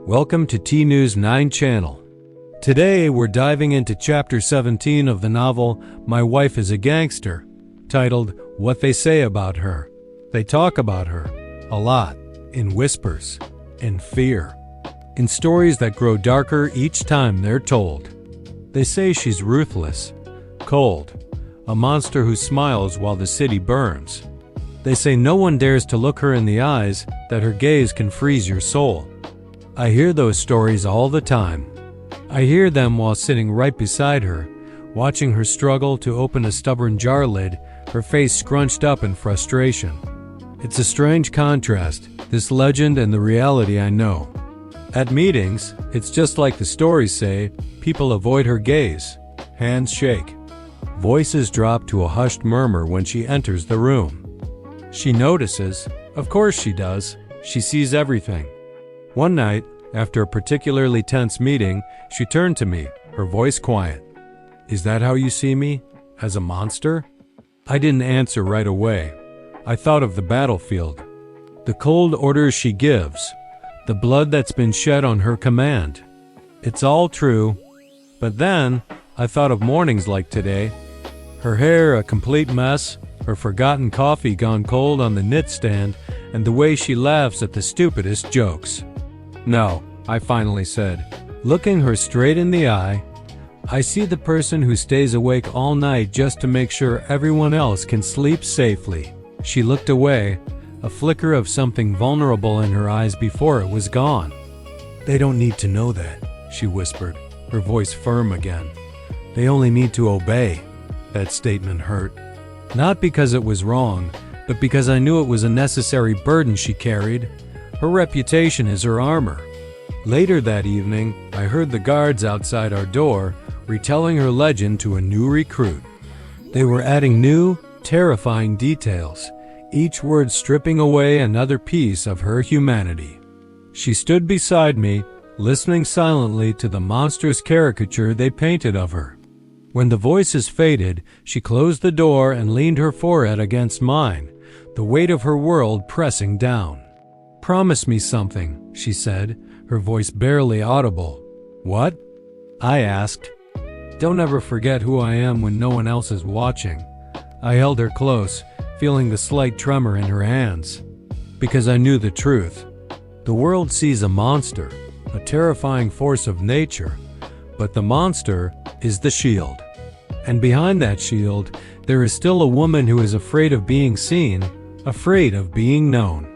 Welcome to T News 9 channel. Today we're diving into chapter 17 of the novel My Wife is a Gangster, titled What They Say About Her. They talk about her a lot, in whispers, in fear, in stories that grow darker each time they're told. They say she's ruthless, cold, a monster who smiles while the city burns. They say no one dares to look her in the eyes, that her gaze can freeze your soul. I hear those stories all the time. I hear them while sitting right beside her, watching her struggle to open a stubborn jar lid, her face scrunched up in frustration. It's a strange contrast, this legend and the reality I know. At meetings, it's just like the stories say, people avoid her gaze, hands shake. Voices drop to a hushed murmur when she enters the room. She notices, of course she does, she sees everything. One night, after a particularly tense meeting, she turned to me, her voice quiet. "Is that how you see me? As a monster?" I didn't answer right away. I thought of the battlefield, the cold orders she gives, the blood that's been shed on her command. It's all true, but then I thought of mornings like today. Her hair a complete mess, her forgotten coffee gone cold on the knit stand, and the way she laughs at the stupidest jokes. "No," I finally said, looking her straight in the eye. "I see the person who stays awake all night just to make sure everyone else can sleep safely." She looked away, a flicker of something vulnerable in her eyes before it was gone. "They don't need to know that," she whispered, her voice firm again. "They only need to obey." That statement hurt. Not because it was wrong, but because I knew it was a necessary burden she carried. Her reputation is her armor. Later that evening, I heard the guards outside our door retelling her legend to a new recruit. They were adding new, terrifying details, each word stripping away another piece of her humanity. She stood beside me, listening silently to the monstrous caricature they painted of her. When the voices faded, she closed the door and leaned her forehead against mine, the weight of her world pressing down. "Promise me something," she said, her voice barely audible. "What?" I asked. "Don't ever forget who I am when no one else is watching." I held her close, feeling the slight tremor in her hands. Because I knew the truth. The world sees a monster, a terrifying force of nature, but the monster is the shield. And behind that shield, there is still a woman who is afraid of being seen, afraid of being known.